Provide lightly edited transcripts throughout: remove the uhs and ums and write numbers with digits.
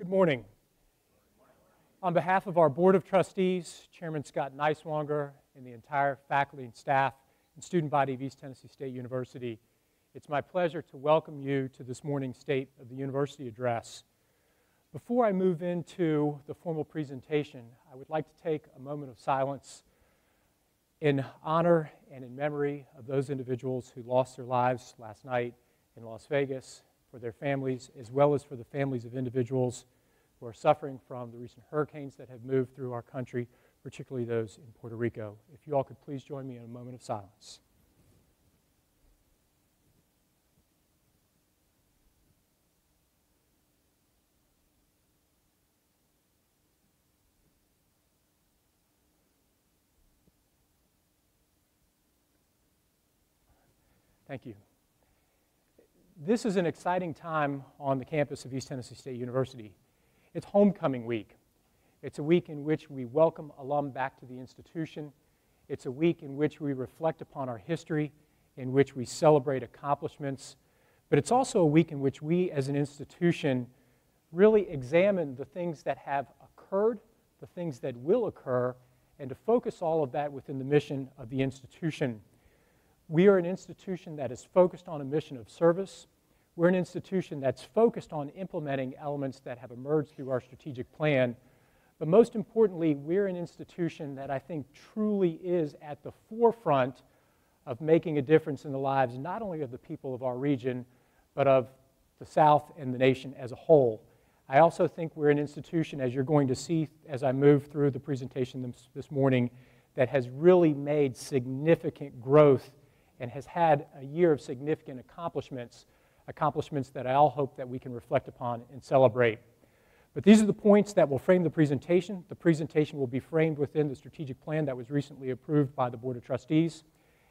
Good morning. On behalf of our Board of Trustees, Chairman Scott Niswonger, and the entire faculty and staff and student body of East Tennessee State University, it's my pleasure to welcome you to this morning's State of the University address. Before I move into the formal presentation, I would like to take a moment of silence in honor and in memory of those individuals who lost their lives last night in Las Vegas, for their families, as well as for the families of individuals who are suffering from the recent hurricanes that have moved through our country, particularly those in Puerto Rico. If you all could please join me in a moment of silence. Thank you. This is an exciting time on the campus of East Tennessee State University. It's homecoming week. It's a week in which we welcome alum back to the institution. It's a week in which we reflect upon our history, in which we celebrate accomplishments. But it's also a week in which we as an institution really examine the things that have occurred, the things that will occur, and to focus all of that within the mission of the institution. We are an institution that is focused on a mission of service. We're an institution that's focused on implementing elements that have emerged through our strategic plan. But most importantly, we're an institution that I think truly is at the forefront of making a difference in the lives not only of the people of our region, but of the South and the nation as a whole. I also think we're an institution, as you're going to see as I move through the presentation this morning, that has really made significant growth and has had a year of significant accomplishments that I all hope that we can reflect upon and celebrate. But these are the points that will frame the presentation. The presentation will be framed within the strategic plan that was recently approved by the Board of Trustees.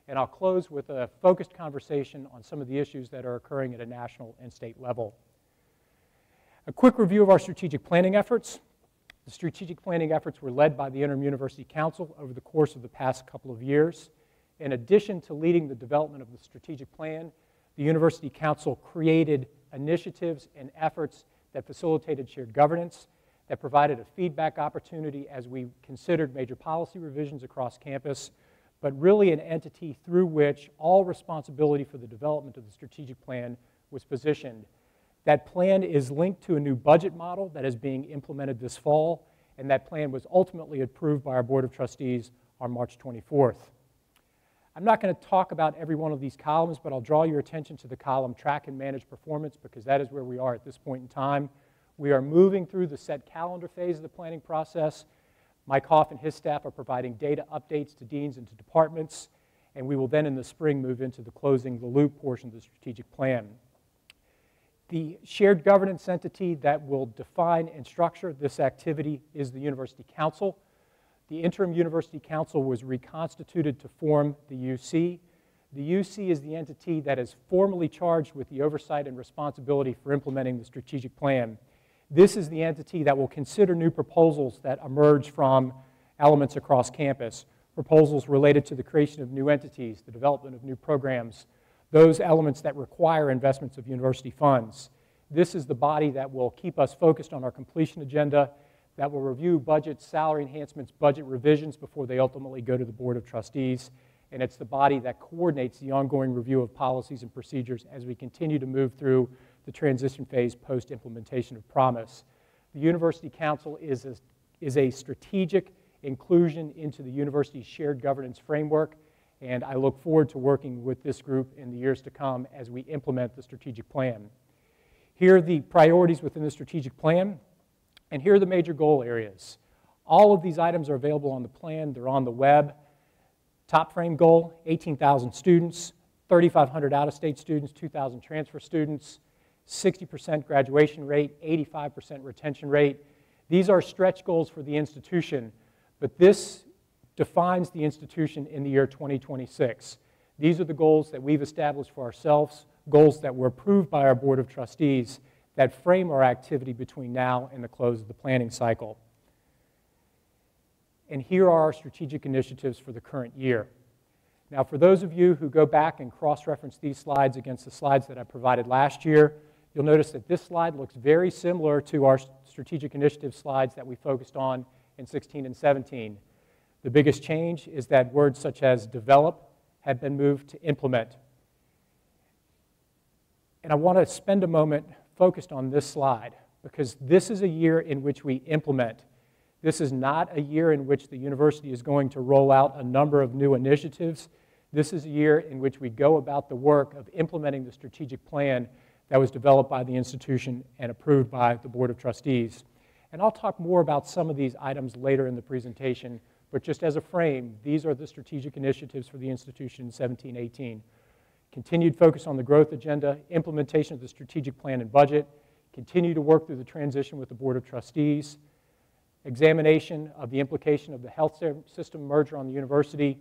And I'll close with a focused conversation on some of the issues that are occurring at a national and state level. A quick review of our strategic planning efforts. The strategic planning efforts were led by the Interim University Council over the course of the past couple of years. In addition to leading the development of the strategic plan, the University Council created initiatives and efforts that facilitated shared governance, that provided a feedback opportunity as we considered major policy revisions across campus, but really an entity through which all responsibility for the development of the strategic plan was positioned. That plan is linked to a new budget model that is being implemented this fall, and that plan was ultimately approved by our Board of Trustees on March 24th. I'm not going to talk about every one of these columns, but I'll draw your attention to the column Track and Manage Performance, because that is where we are at this point in time. We are moving through the set calendar phase of the planning process. Mike Hoff and his staff are providing data updates to deans and to departments, and we will then in the spring move into the closing the loop portion of the strategic plan. The shared governance entity that will define and structure this activity is the University Council. The Interim University Council was reconstituted to form the UC. The UC is the entity that is formally charged with the oversight and responsibility for implementing the strategic plan. This is the entity that will consider new proposals that emerge from elements across campus, proposals related to the creation of new entities, the development of new programs, those elements that require investments of university funds. This is the body that will keep us focused on our completion agenda, that will review budgets, salary enhancements, budget revisions before they ultimately go to the Board of Trustees. And it's the body that coordinates the ongoing review of policies and procedures as we continue to move through the transition phase post-implementation of Promise. The University Council is a strategic inclusion into the university's shared governance framework, and I look forward to working with this group in the years to come as we implement the strategic plan. Here are the priorities within the strategic plan. And here are the major goal areas. All of these items are available on the plan. They're on the web. Top frame goal, 18,000 students, 3,500 out-of-state students, 2,000 transfer students, 60% graduation rate, 85% retention rate. These are stretch goals for the institution, but this defines the institution in the year 2026. These are the goals that we've established for ourselves, goals that were approved by our Board of Trustees, that frame our activity between now and the close of the planning cycle. And here are our strategic initiatives for the current year. Now, for those of you who go back and cross-reference these slides against the slides that I provided last year, you'll notice that this slide looks very similar to our strategic initiative slides that we focused on in 16 and 17. The biggest change is that words such as develop have been moved to implement. And I want to spend a moment focused on this slide because this is a year in which we implement. This is not a year in which the university is going to roll out a number of new initiatives. This is a year in which we go about the work of implementing the strategic plan that was developed by the institution and approved by the Board of Trustees. And I'll talk more about some of these items later in the presentation, but just as a frame, these are the strategic initiatives for the institution in 17-18. Continued focus on the growth agenda, implementation of the strategic plan and budget, continue to work through the transition with the Board of Trustees, examination of the implication of the health system merger on the university,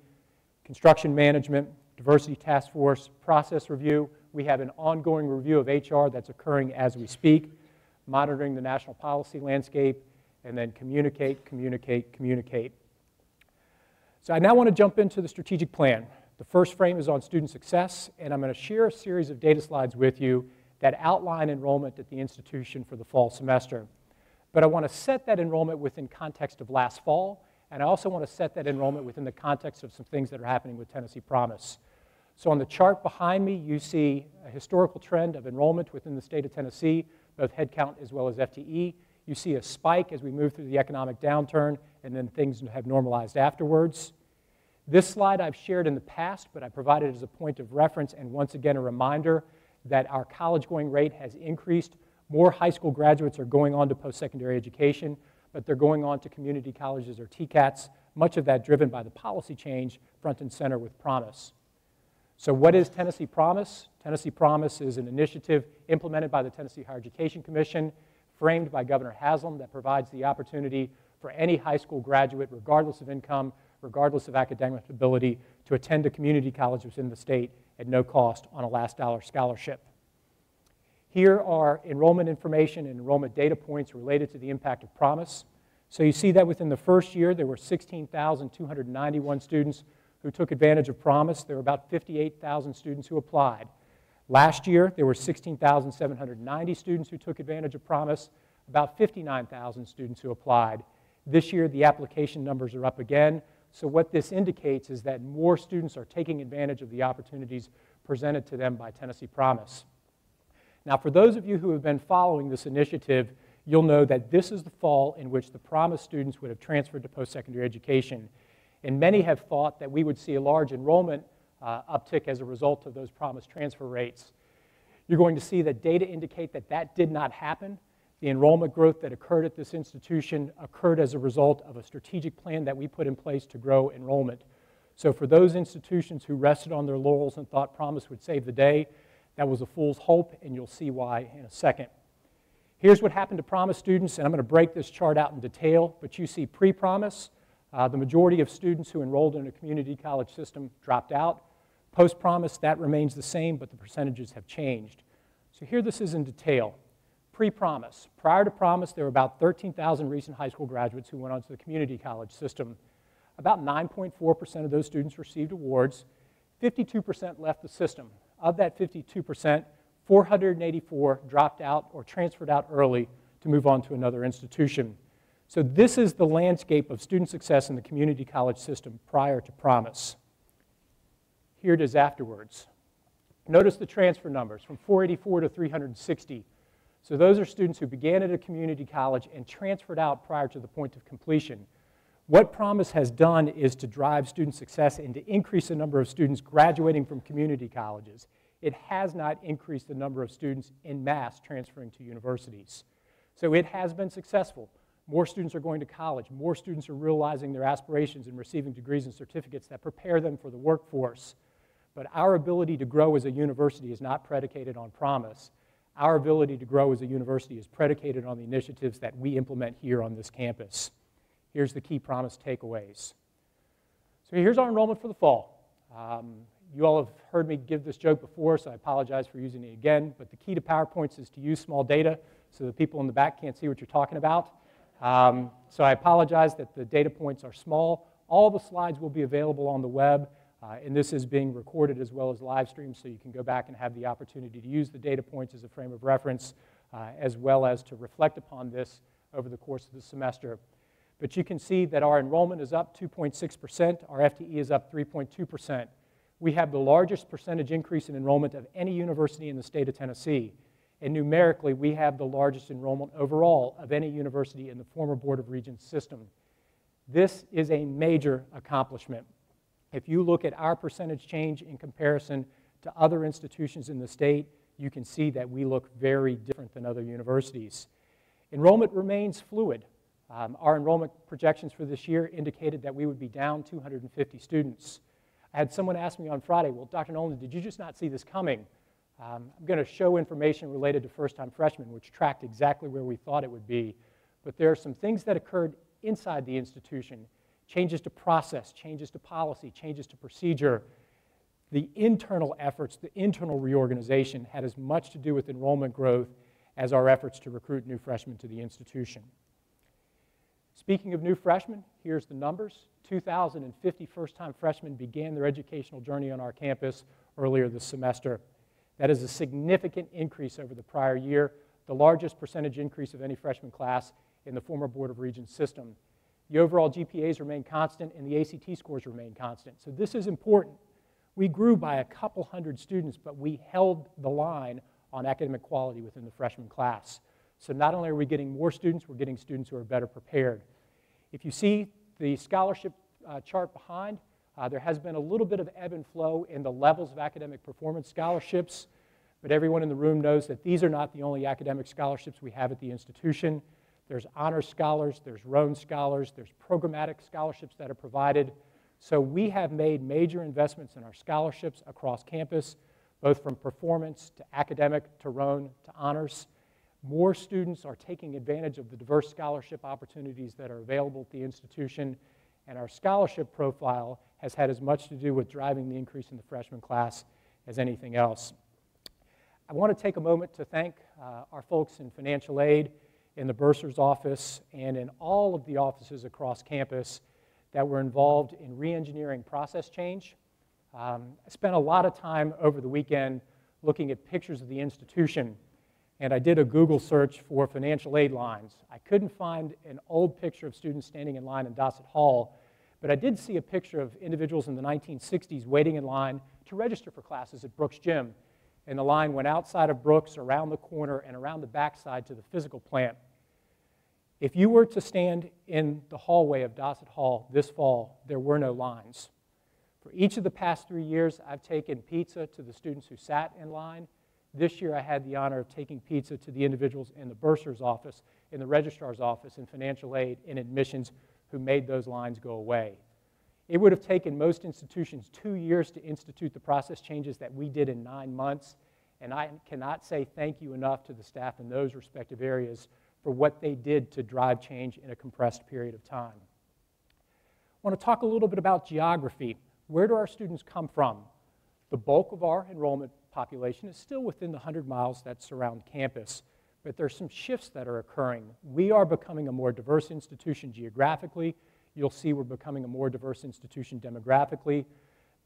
construction management, diversity task force, process review. We have an ongoing review of HR that's occurring as we speak, monitoring the national policy landscape, and then communicate, communicate, communicate. So I now want to jump into the strategic plan. The first frame is on student success, and I'm going to share a series of data slides with you that outline enrollment at the institution for the fall semester. But I want to set that enrollment within context of last fall, and I also want to set that enrollment within the context of some things that are happening with Tennessee Promise. So on the chart behind me, you see a historical trend of enrollment within the state of Tennessee, both headcount as well as FTE. You see a spike as we move through the economic downturn, and then things have normalized afterwards. This slide I've shared in the past, but I provided it as a point of reference and once again a reminder that our college-going rate has increased. More high school graduates are going on to post-secondary education, but they're going on to community colleges or TCATs, much of that driven by the policy change front and center with Promise. So what is Tennessee Promise? Tennessee Promise is an initiative implemented by the Tennessee Higher Education Commission, framed by Governor Haslam, that provides the opportunity for any high school graduate, regardless of income, regardless of academic ability, to attend a community college within the state at no cost on a last dollar scholarship. Here are enrollment information and enrollment data points related to the impact of Promise. So you see that within the first year, there were 16,291 students who took advantage of Promise. There were about 58,000 students who applied. Last year, there were 16,790 students who took advantage of Promise, about 59,000 students who applied. This year, the application numbers are up again. So what this indicates is that more students are taking advantage of the opportunities presented to them by Tennessee Promise. Now, for those of you who have been following this initiative, you'll know that this is the fall in which the Promise students would have transferred to post-secondary education. And many have thought that we would see a large enrollment uptick as a result of those Promise transfer rates. You're going to see that data indicate that that did not happen. The enrollment growth that occurred at this institution occurred as a result of a strategic plan that we put in place to grow enrollment. So for those institutions who rested on their laurels and thought Promise would save the day, that was a fool's hope, and you'll see why in a second. Here's what happened to Promise students, and I'm going to break this chart out in detail, but you see pre-Promise, the majority of students who enrolled in a community college system dropped out. Post-Promise, that remains the same, but the percentages have changed. So here this is in detail. Pre-Promise. Prior to Promise, there were about 13,000 recent high school graduates who went on to the community college system. About 9.4% of those students received awards. 52% left the system. Of that 52%, 484 dropped out or transferred out early to move on to another institution. So this is the landscape of student success in the community college system prior to Promise. Here it is afterwards. Notice the transfer numbers from 484 to 360. So those are students who began at a community college and transferred out prior to the point of completion. What Promise has done is to drive student success and to increase the number of students graduating from community colleges. It has not increased the number of students en masse transferring to universities. So it has been successful. More students are going to college. More students are realizing their aspirations and receiving degrees and certificates that prepare them for the workforce. But our ability to grow as a university is not predicated on Promise. Our ability to grow as a university is predicated on the initiatives that we implement here on this campus. Here's the key Promise takeaways. So here's our enrollment for the fall. You all have heard me give this joke before, so I apologize for using it again, but the key to PowerPoints is to use small data so the people in the back can't see what you're talking about. So I apologize that the data points are small. All the slides will be available on the web. And this is being recorded as well as live streamed, so you can go back and have the opportunity to use the data points as a frame of reference, as well as to reflect upon this over the course of the semester. But you can see that our enrollment is up 2.6%, our FTE is up 3.2%. We have the largest percentage increase in enrollment of any university in the state of Tennessee. And numerically, we have the largest enrollment overall of any university in the former Board of Regents system. This is a major accomplishment. If you look at our percentage change in comparison to other institutions in the state, you can see that we look very different than other universities. Enrollment remains fluid. Our enrollment projections for this year indicated that we would be down 250 students. I had someone ask me on Friday, well, Dr. Nolan, did you just not see this coming? I'm going to show information related to first-time freshmen, which tracked exactly where we thought it would be. But there are some things that occurred inside the institution, changes to process, changes to policy, changes to procedure. The internal efforts, the internal reorganization had as much to do with enrollment growth as our efforts to recruit new freshmen to the institution. Speaking of new freshmen, here's the numbers. 2,050 first-time freshmen began their educational journey on our campus earlier this semester. That is a significant increase over the prior year, the largest percentage increase of any freshman class in the former Board of Regents system. The overall GPAs remain constant and the ACT scores remain constant. So this is important. We grew by a couple hundred students, but we held the line on academic quality within the freshman class. So not only are we getting more students, we're getting students who are better prepared. If you see the scholarship chart behind, there has been a little bit of ebb and flow in the levels of academic performance scholarships, but everyone in the room knows that these are not the only academic scholarships we have at the institution. There's honors scholars, there's Roan scholars, there's programmatic scholarships that are provided. So we have made major investments in our scholarships across campus, both from performance to academic to Roan to honors. More students are taking advantage of the diverse scholarship opportunities that are available at the institution, and our scholarship profile has had as much to do with driving the increase in the freshman class as anything else. I want to take a moment to thank our folks in financial aid, in the bursar's office, and in all of the offices across campus that were involved in re-engineering process change. I spent a lot of time over the weekend looking at pictures of the institution, and I did a Google search for financial aid lines. I couldn't find an old picture of students standing in line in Dossett Hall, but I did see a picture of individuals in the 1960s waiting in line to register for classes at Brooks Gym. And the line went outside of Brooks, around the corner, and around the backside to the physical plant. If you were to stand in the hallway of Dossett Hall this fall, there were no lines. For each of the past 3 years, I've taken pizza to the students who sat in line. This year, I had the honor of taking pizza to the individuals in the bursar's office, in the registrar's office, in financial aid, in admissions, who made those lines go away. It would have taken most institutions 2 years to institute the process changes that we did in 9 months, and I cannot say thank you enough to the staff in those respective areas for what they did to drive change in a compressed period of time. I want to talk a little bit about geography. Where do our students come from? The bulk of our enrollment population is still within the 100 miles that surround campus, but there's some shifts that are occurring. We are becoming a more diverse institution geographically. You'll see we're becoming a more diverse institution demographically,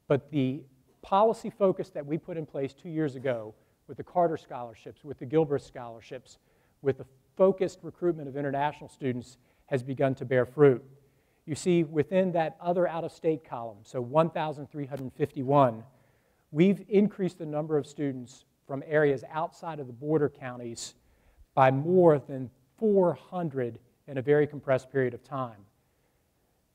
but the policy focus that we put in place 2 years ago with the Carter scholarships, with the Gilbreth scholarships, with the focused recruitment of international students has begun to bear fruit. You see within that other out-of-state column, so 1,351, we've increased the number of students from areas outside of the border counties by more than 400 in a very compressed period of time.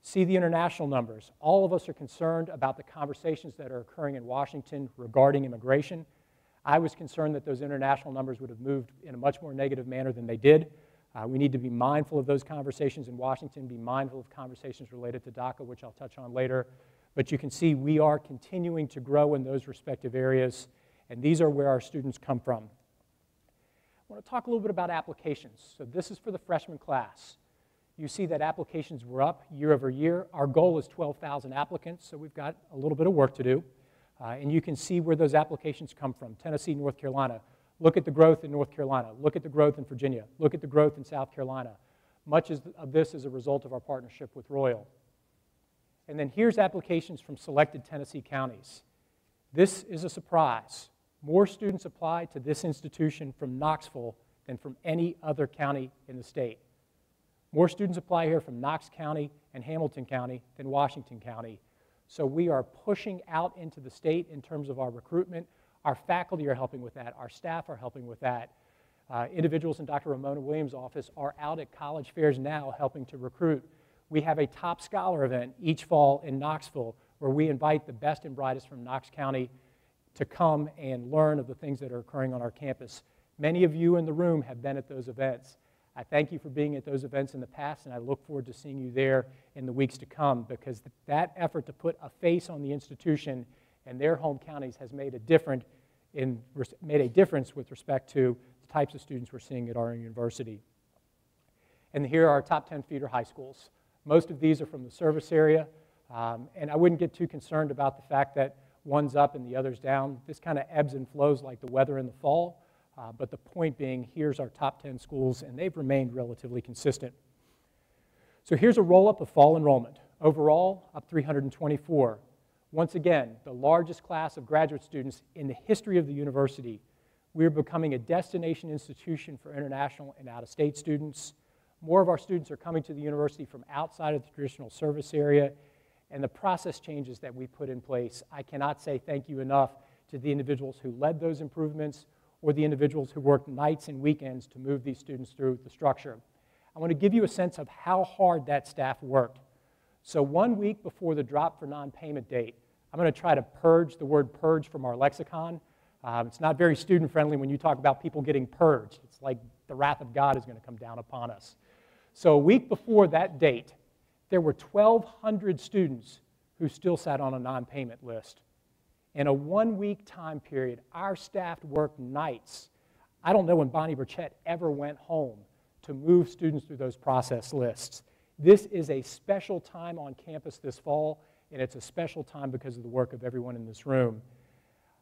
See the international numbers. All of us are concerned about the conversations that are occurring in Washington regarding immigration. I was concerned that those international numbers would have moved in a much more negative manner than they did. We need to be mindful of those conversations in Washington, be mindful of conversations related to DACA, which I'll touch on later. But you can see we are continuing to grow in those respective areas, and these are where our students come from. I want to talk a little bit about applications. So this is for the freshman class. You see that applications were up year over year. Our goal is 12,000 applicants, so we've got a little bit of work to do. And you can see where those applications come from. Tennessee, North Carolina. Look at the growth in North Carolina. Look at the growth in Virginia. Look at the growth in South Carolina. Much of this is a result of our partnership with Royal. And then here's applications from selected Tennessee counties. This is a surprise. More students apply to this institution from Knoxville than from any other county in the state. More students apply here from Knox County and Hamilton County than Washington County. So we are pushing out into the state in terms of our recruitment. Our faculty are helping with that. Our staff are helping with that. Individuals in Dr. Ramona Williams' office are out at college fairs now helping to recruit. We have a top scholar event each fall in Knoxville where we invite the best and brightest from Knox County to come and learn of the things that are occurring on our campus. Many of you in the room have been at those events. I thank you for being at those events in the past, and I look forward to seeing you there in the weeks to come, because that effort to put a face on the institution and their home counties has made a difference with respect to the types of students we're seeing at our university. And here are our top 10 feeder high schools. Most of these are from the service area, and I wouldn't get too concerned about the fact that one's up and the other's down. This kind of ebbs and flows like the weather in the fall. But the point being, here's our top 10 schools, and they've remained relatively consistent. So here's a roll-up of fall enrollment. Overall, up 324. Once again, the largest class of graduate students in the history of the university. We're becoming a destination institution for international and out-of-state students. More of our students are coming to the university from outside of the traditional service area, and the process changes that we put in place. I cannot say thank you enough to the individuals who led those improvements, or the individuals who worked nights and weekends to move these students through the structure. I want to give you a sense of how hard that staff worked. So 1 week before the drop for non-payment date, I'm going to try to purge the word purge from our lexicon. It's not very student-friendly when you talk about people getting purged. It's like the wrath of God is going to come down upon us. So a week before that date, there were 1,200 students who still sat on a non-payment list. In a 1 week time period, our staff worked nights. I don't know when Bonnie Burchett ever went home to move students through those process lists. This is a special time on campus this fall, and it's a special time because of the work of everyone in this room.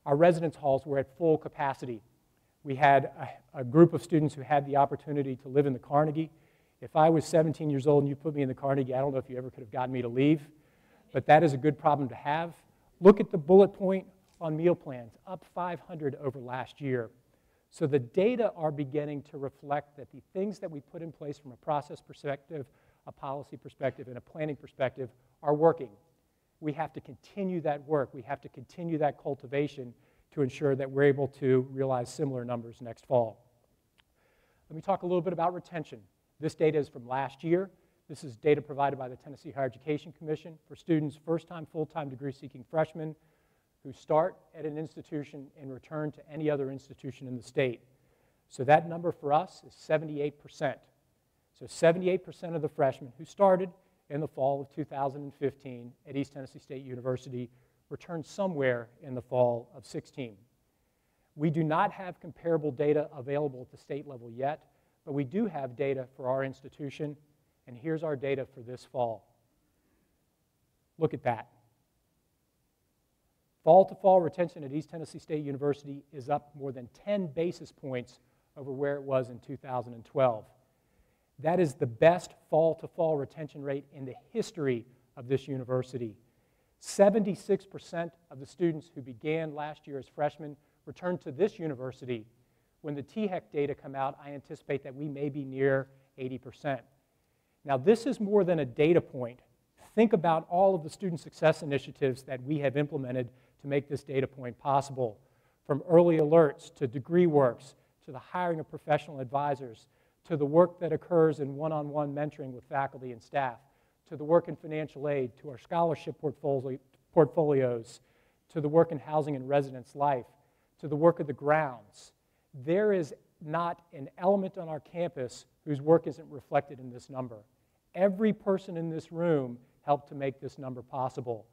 Our residence halls were at full capacity. We had a group of students who had the opportunity to live in the Carnegie. If I was 17 years old and you put me in the Carnegie, I don't know if you ever could have gotten me to leave, but that is a good problem to have. Look at the bullet point on meal plans, up 500 over last year. So the data are beginning to reflect that the things that we put in place from a process perspective, a policy perspective, and a planning perspective are working. We have to continue that work. We have to continue that cultivation to ensure that we're able to realize similar numbers next fall. Let me talk a little bit about retention. This data is from last year. This is data provided by the Tennessee Higher Education Commission for students, first-time, full-time degree-seeking freshmen who start at an institution and return to any other institution in the state. So that number for us is 78%. So 78% of the freshmen who started in the fall of 2015 at East Tennessee State University returned somewhere in the fall of 16. We do not have comparable data available at the state level yet, but we do have data for our institution. And here's our data for this fall. Look at that. Fall-to-fall retention at East Tennessee State University is up more than 10 basis points over where it was in 2012. That is the best fall-to-fall retention rate in the history of this university. 76% of the students who began last year as freshmen returned to this university. When the THEC data come out, I anticipate that we may be near 80%. Now, this is more than a data point. Think about all of the student success initiatives that we have implemented to make this data point possible, from early alerts to degree works, to the hiring of professional advisors, to the work that occurs in one-on-one mentoring with faculty and staff, to the work in financial aid, to our scholarship portfolios, to the work in housing and residence life, to the work of the grounds. There is not an element on our campus whose work isn't reflected in this number. Every person in this room helped to make this number possible.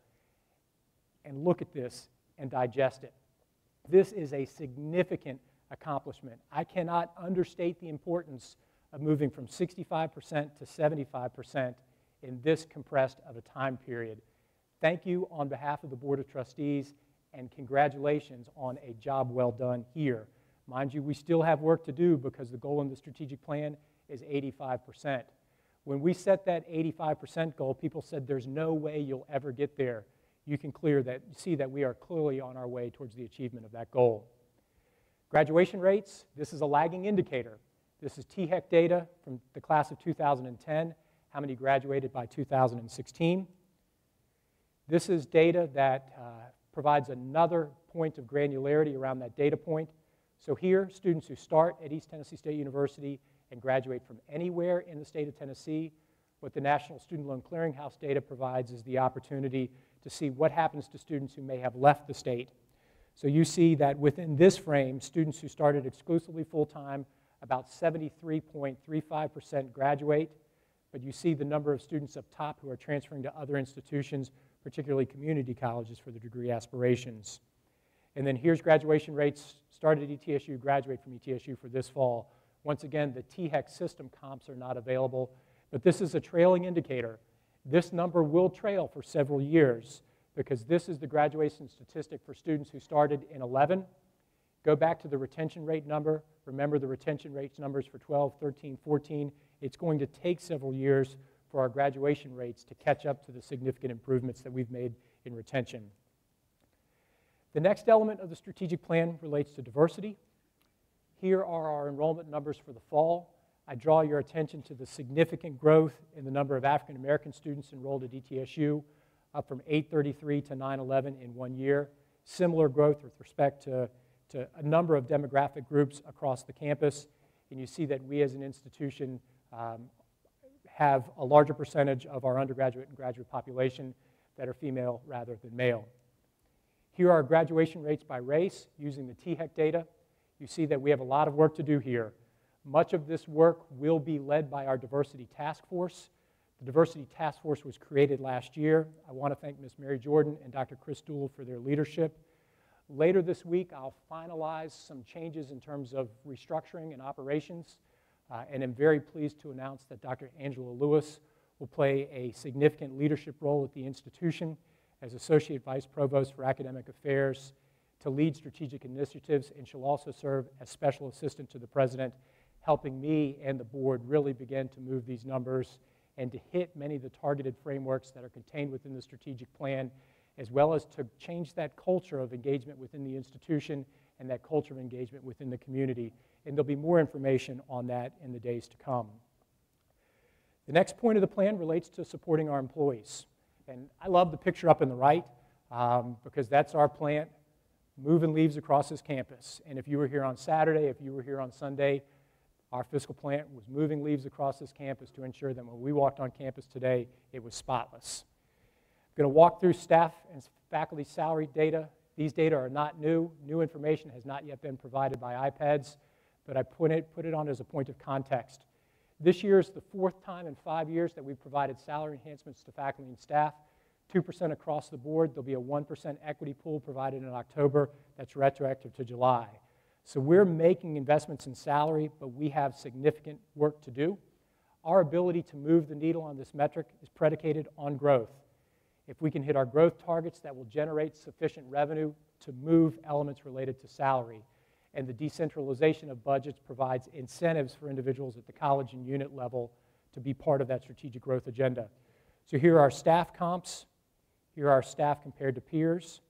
And look at this and digest it. This is a significant accomplishment. I cannot understate the importance of moving from 65% to 75% in this compressed of a time period. Thank you on behalf of the Board of Trustees, and congratulations on a job well done here. Mind you, we still have work to do because the goal in the strategic plan is 85%. When we set that 85% goal, people said there's no way you'll ever get there. You can see that we are clearly on our way towards the achievement of that goal. Graduation rates, this is a lagging indicator. This is THEC data from the class of 2010, how many graduated by 2016. This is data that provides another point of granularity around that data point. So here, students who start at East Tennessee State University and graduate from anywhere in the state of Tennessee, what the National Student Loan Clearinghouse data provides is the opportunity to see what happens to students who may have left the state. So you see that within this frame, students who started exclusively full-time, about 73.35% graduate, but you see the number of students up top who are transferring to other institutions, particularly community colleges for their degree aspirations. And then here's graduation rates, started at ETSU, graduate from ETSU for this fall. Once again, the THEC system comps are not available, but this is a trailing indicator. This number will trail for several years because this is the graduation statistic for students who started in 11. Go back to the retention rate number. Remember the retention rates numbers for 12, 13, 14. It's going to take several years for our graduation rates to catch up to the significant improvements that we've made in retention. The next element of the strategic plan relates to diversity. Here are our enrollment numbers for the fall. I draw your attention to the significant growth in the number of African American students enrolled at ETSU, up from 833 to 911 in 1 year. Similar growth with respect to a number of demographic groups across the campus. And you see that we as an institution have a larger percentage of our undergraduate and graduate population that are female rather than male. Here are graduation rates by race using the THEC data. You see that we have a lot of work to do here. Much of this work will be led by our diversity task force. The diversity task force was created last year. I want to thank Ms. Mary Jordan and Dr. Chris Dooley for their leadership. Later this week, I'll finalize some changes in terms of restructuring and operations, and I'm very pleased to announce that Dr. Angela Lewis will play a significant leadership role at the institution as Associate Vice Provost for Academic Affairs to lead strategic initiatives, and she'll also serve as Special Assistant to the President, helping me and the board really begin to move these numbers and to hit many of the targeted frameworks that are contained within the strategic plan, as well as to change that culture of engagement within the institution and that culture of engagement within the community. And there'll be more information on that in the days to come. The next point of the plan relates to supporting our employees. And I love the picture up in the right because that's our plant moving leaves across this campus. And if you were here on Saturday, if you were here on Sunday, our fiscal plant was moving leaves across this campus to ensure that when we walked on campus today, it was spotless. I'm going to walk through staff and faculty salary data. These data are not new. New information has not yet been provided by iPads, but I put it on as a point of context. This year is the 4th time in 5 years that we've provided salary enhancements to faculty and staff, 2% across the board. There'll be a 1% equity pool provided in October that's retroactive to July. So we're making investments in salary, but we have significant work to do. Our ability to move the needle on this metric is predicated on growth. If we can hit our growth targets, that will generate sufficient revenue to move elements related to salary. And the decentralization of budgets provides incentives for individuals at the college and unit level to be part of that strategic growth agenda. So here are our staff comps. Here are our staff compared to peers.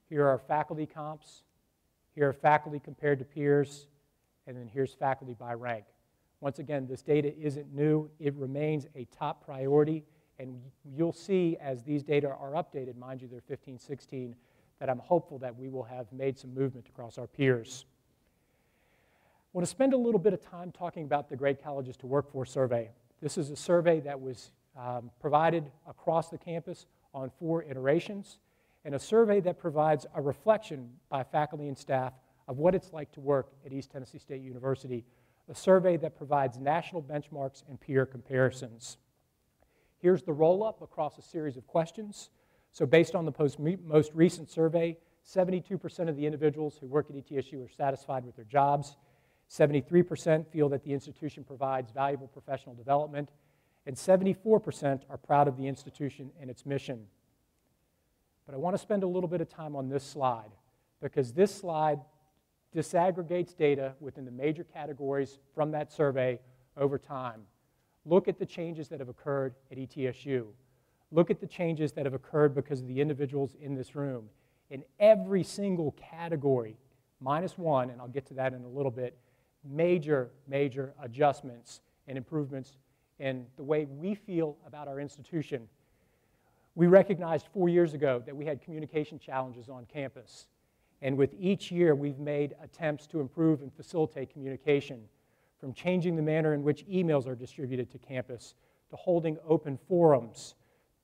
Here are our faculty comps. Here are faculty compared to peers. And then here's faculty by rank. Once again, this data isn't new. It remains a top priority. And you'll see as these data are updated, mind you, they're 15, 16, that I'm hopeful that we will have made some movement across our peers. I want to spend a little bit of time talking about the Great Colleges to Work For survey. This is a survey that was provided across the campus on 4 iterations, and a survey that provides a reflection by faculty and staff of what it's like to work at East Tennessee State University, a survey that provides national benchmarks and peer comparisons. Here's the roll-up across a series of questions. So based on the most recent survey, 72% of the individuals who work at ETSU are satisfied with their jobs. 73% feel that the institution provides valuable professional development. And 74% are proud of the institution and its mission. But I want to spend a little bit of time on this slide because this slide disaggregates data within the major categories from that survey over time. Look at the changes that have occurred at ETSU. Look at the changes that have occurred because of the individuals in this room. In every single category, minus one, and I'll get to that in a little bit, major adjustments and improvements in the way we feel about our institution. We recognized 4 years ago that we had communication challenges on campus. And with each year, we've made attempts to improve and facilitate communication, from changing the manner in which emails are distributed to campus, to holding open forums,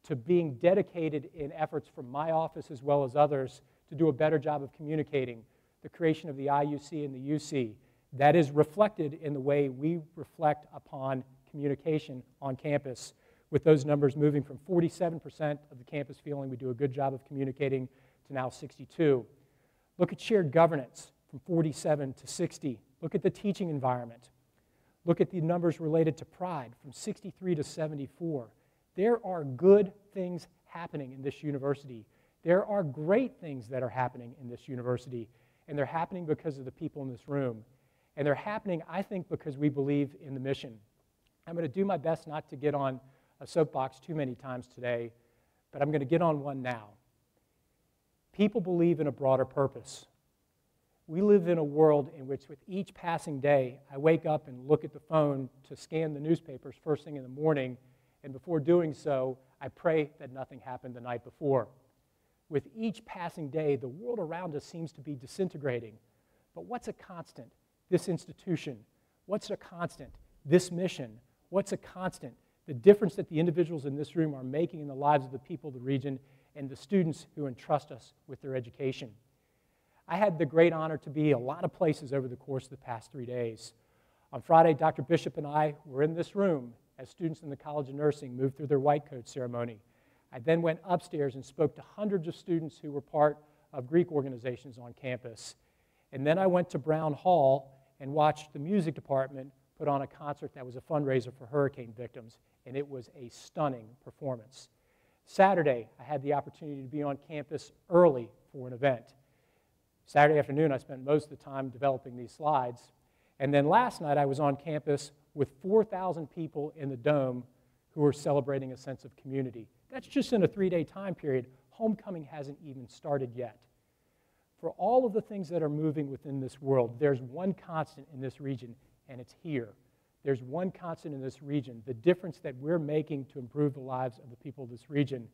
to being dedicated in efforts from my office as well as others to do a better job of communicating, the creation of the IUC and the UC. That is reflected in the way we reflect upon communication on campus, with those numbers moving from 47% of the campus feeling we do a good job of communicating to now 62%. Look at shared governance from 47 to 60. Look at the teaching environment. Look at the numbers related to pride from 63 to 74. There are good things happening in this university. There are great things that are happening in this university, and they're happening because of the people in this room. And they're happening, I think, because we believe in the mission. I'm going to do my best not to get on a soapbox too many times today, but I'm going to get on one now. People believe in a broader purpose. We live in a world in which with each passing day, I wake up and look at the phone to scan the newspapers first thing in the morning, and before doing so, I pray that nothing happened the night before. With each passing day, the world around us seems to be disintegrating. But what's a constant? This institution. What's a constant? This mission. What's a constant? The difference that the individuals in this room are making in the lives of the people of the region and the students who entrust us with their education. I had the great honor to be a lot of places over the course of the past 3 days. On Friday, Dr. Bishop and I were in this room as students in the College of Nursing moved through their white coat ceremony. I then went upstairs and spoke to hundreds of students who were part of Greek organizations on campus. And then I went to Brown Hall and watched the music department put on a concert that was a fundraiser for hurricane victims, and it was a stunning performance. Saturday, I had the opportunity to be on campus early for an event. Saturday afternoon, I spent most of the time developing these slides. And then last night, I was on campus with 4,000 people in the Dome who were celebrating a sense of community. That's just in a 3-day time period. Homecoming hasn't even started yet. For all of the things that are moving within this world, there's one constant in this region, and it's here. There's one constant in this region, the difference that we're making to improve the lives of the people of this region.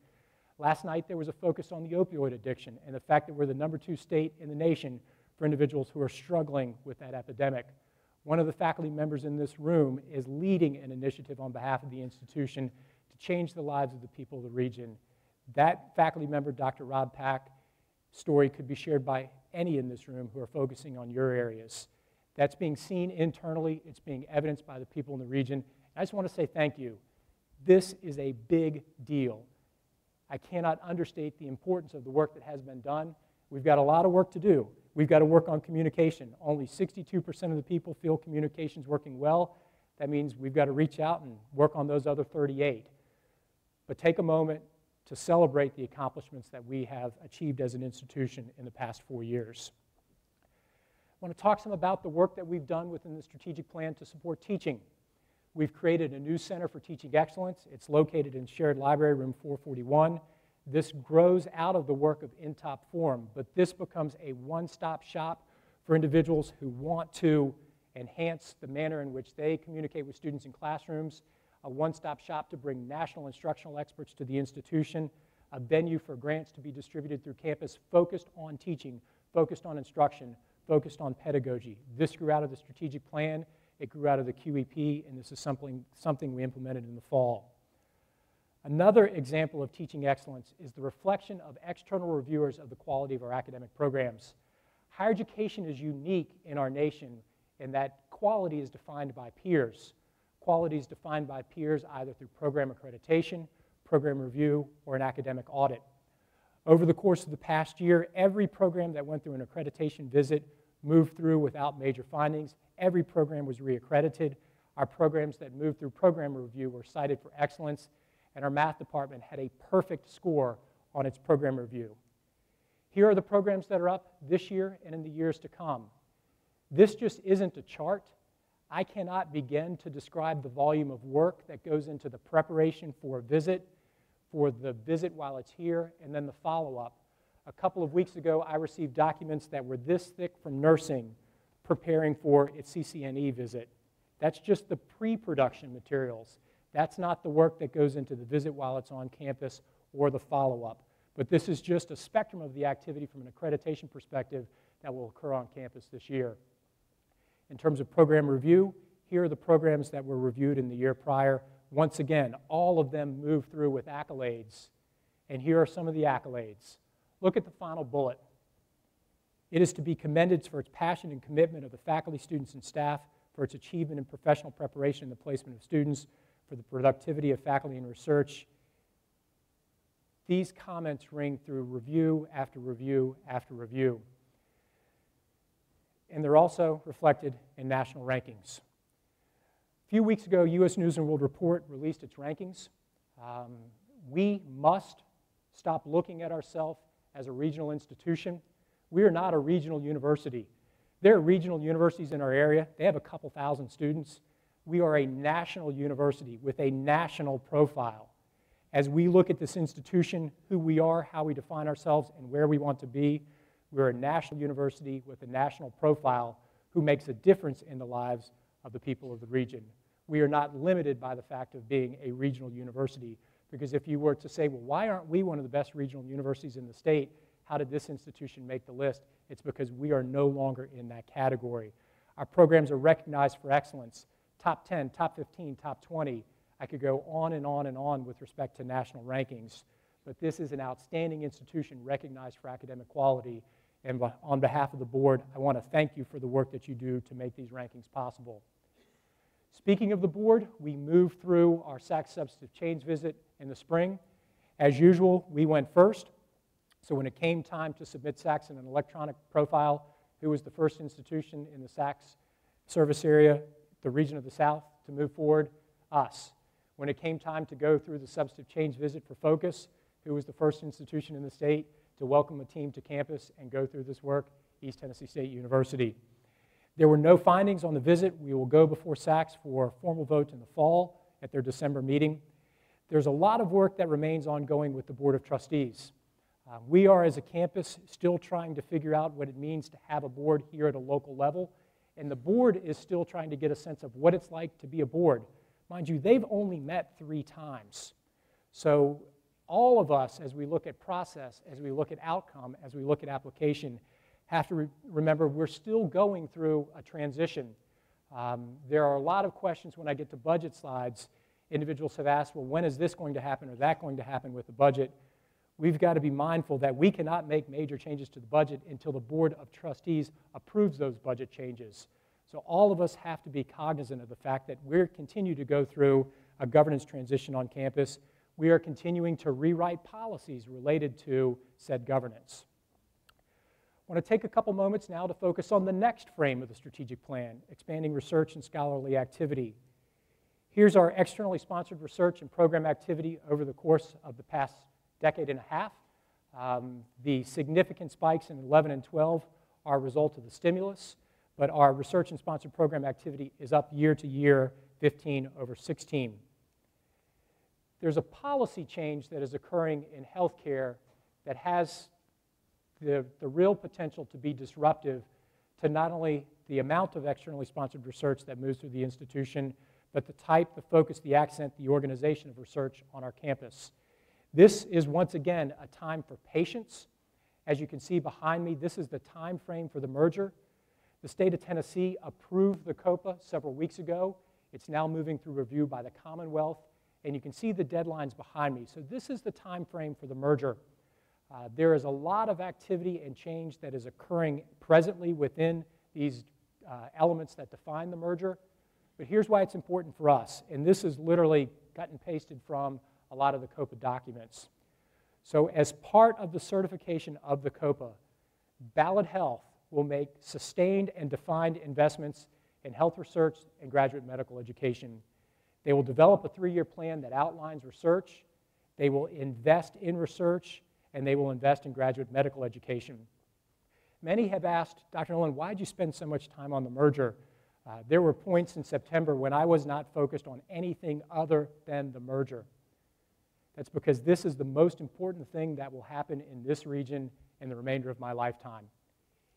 Last night, there was a focus on the opioid addiction and the fact that we're the #2 state in the nation for individuals who are struggling with that epidemic. One of the faculty members in this room is leading an initiative on behalf of the institution to change the lives of the people of the region. That faculty member, Dr. Rob Pack, story could be shared by any in this room who are focusing on your areas. That's being seen internally. It's being evidenced by the people in the region. I just want to say thank you. This is a big deal. I cannot understate the importance of the work that has been done. We've got a lot of work to do. We've got to work on communication. Only 62% of the people feel communication's working well. That means we've got to reach out and work on those other 38. But take a moment to celebrate the accomplishments that we have achieved as an institution in the past 4 years. I want to talk some about the work that we've done within the strategic plan to support teaching. We've created a new Center for Teaching Excellence. It's located in Shared Library, room 441. This grows out of the work of INTOP Forum, but this becomes a one-stop shop for individuals who want to enhance the manner in which they communicate with students in classrooms, a one-stop shop to bring national instructional experts to the institution, a venue for grants to be distributed through campus focused on teaching, focused on instruction, focused on pedagogy. This grew out of the strategic plan. It grew out of the QEP, and this is something we implemented in the fall. Another example of teaching excellence is the reflection of external reviewers of the quality of our academic programs. Higher education is unique in our nation in that quality is defined by peers. Quality is defined by peers either through program accreditation, program review, or an academic audit. Over the course of the past year, every program that went through an accreditation visit moved through without major findings. Every program was reaccredited. Our programs that moved through program review were cited for excellence, and our math department had a perfect score on its program review. Here are the programs that are up this year and in the years to come. This just isn't a chart. I cannot begin to describe the volume of work that goes into the preparation for a visit, for the visit while it's here, and then the follow-up. A couple of weeks ago, I received documents that were this thick from nursing preparing for its CCNE visit. That's just the pre-production materials. That's not the work that goes into the visit while it's on campus or the follow-up. But this is just a spectrum of the activity from an accreditation perspective that will occur on campus this year. In terms of program review, here are the programs that were reviewed in the year prior. Once again, all of them move through with accolades. And here are some of the accolades. Look at the final bullet. It is to be commended for its passion and commitment of the faculty, students, and staff, for its achievement in professional preparation and the placement of students, for the productivity of faculty and research. These comments ring through review after review after review. And they're also reflected in national rankings. A few weeks ago, U.S. News & World Report released its rankings. We must stop looking at ourselves as a regional institution. We are not a regional university. There are regional universities in our area. They have a couple thousand students. We are a national university with a national profile. As we look at this institution, who we are, how we define ourselves, and where we want to be, we're a national university with a national profile who makes a difference in the lives of the people of the region. We are not limited by the fact of being a regional university, because if you were to say, well, why aren't we one of the best regional universities in the state? How did this institution make the list? It's because we are no longer in that category. Our programs are recognized for excellence. Top 10, top 15, top 20. I could go on and on and on with respect to national rankings, but this is an outstanding institution recognized for academic quality. And on behalf of the board, I want to thank you for the work that you do to make these rankings possible. Speaking of the board, we moved through our SAC substantive change visit in the spring. As usual, we went first. So when it came time to submit SACs in an electronic profile, who was the first institution in the SACs service area, the region of the South, to move forward? Us. When it came time to go through the substantive change visit for focus, who was the first institution in the state to welcome a team to campus and go through this work? East Tennessee State University. There were no findings on the visit. We will go before SACs for a formal vote in the fall at their December meeting. There's a lot of work that remains ongoing with the Board of Trustees. We are, as a campus, still trying to figure out what it means to have a board here at a local level, and the board is still trying to get a sense of what it's like to be a board. Mind you, they've only met 3 times. So all of us, as we look at process, as we look at outcome, as we look at application, have to remember we're still going through a transition. There are a lot of questions when I get to budget slides. Individuals have asked, well, when is this going to happen or that going to happen with the budget? We've got to be mindful that we cannot make major changes to the budget until the Board of Trustees approves those budget changes. So all of us have to be cognizant of the fact that we're continuing to go through a governance transition on campus. We are continuing to rewrite policies related to said governance. I want to take a couple moments now to focus on the next frame of the strategic plan, expanding research and scholarly activity. Here's our externally sponsored research and program activity over the course of the past decade and a half. The significant spikes in 11 and 12 are a result of the stimulus, but our research and sponsored program activity is up year to year, 15 over 16. There's a policy change that is occurring in healthcare that has the real potential to be disruptive to not only the amount of externally sponsored research that moves through the institution, but the type, the focus, the accent, the organization of research on our campus. This is, once again, a time for patience. As you can see behind me, this is the time frame for the merger. The state of Tennessee approved the COPA several weeks ago. It's now moving through review by the Commonwealth, and you can see the deadlines behind me. So this is the time frame for the merger. There is a lot of activity and change that is occurring presently within these elements that define the merger. But here's why it's important for us, and this is literally cut and pasted from a lot of the COPA documents. So as part of the certification of the COPA, Ballot Health will make sustained and defined investments in health research and graduate medical education. They will develop a 3-year plan that outlines research. They will invest in research, and they will invest in graduate medical education. Many have asked, Dr. Nolan, why did you spend so much time on the merger? There were points in September when I was not focused on anything other than the merger. That's because this is the most important thing that will happen in this region in the remainder of my lifetime.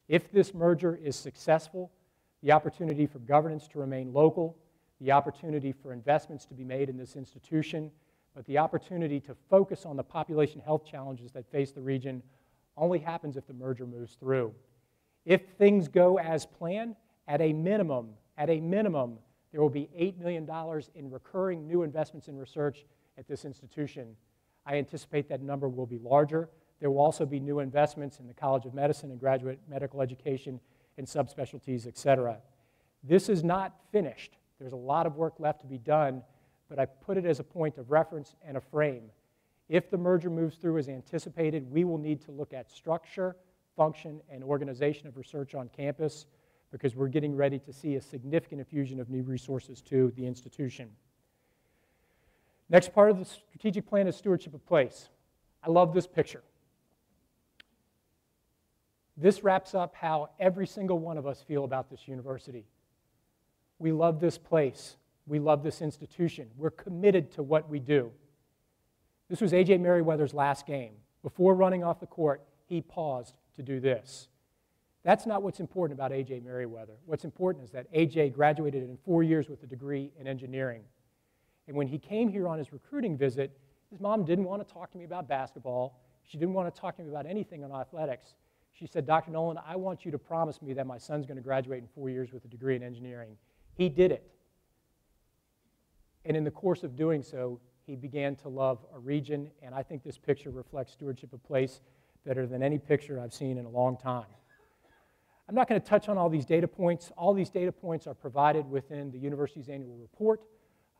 If this merger is successful, the opportunity for governance to remain local, the opportunity for investments to be made in this institution, but the opportunity to focus on the population health challenges that face the region only happens if the merger moves through. If things go as planned, at a minimum, there will be $8 million in recurring new investments in research at this institution. I anticipate that number will be larger. There will also be new investments in the College of Medicine and graduate medical education and subspecialties, et cetera. This is not finished. There's a lot of work left to be done, but I put it as a point of reference and a frame. If the merger moves through as anticipated, we will need to look at structure, function, and organization of research on campus because we're getting ready to see a significant infusion of new resources to the institution. Next part of the strategic plan is stewardship of place. I love this picture. This wraps up how every single one of us feel about this university. We love this place. We love this institution. We're committed to what we do. This was A.J. Merriweather's last game. Before running off the court, he paused to do this. That's not what's important about A.J. Merriweather. What's important is that A.J. graduated in 4 years with a degree in engineering. And when he came here on his recruiting visit, his mom didn't want to talk to me about basketball. She didn't want to talk to me about anything on athletics. She said, Dr. Nolan, I want you to promise me that my son's going to graduate in 4 years with a degree in engineering. He did it. And in the course of doing so, he began to love a region, and I think this picture reflects stewardship of place better than any picture I've seen in a long time. I'm not going to touch on all these data points. All these data points are provided within the university's annual report,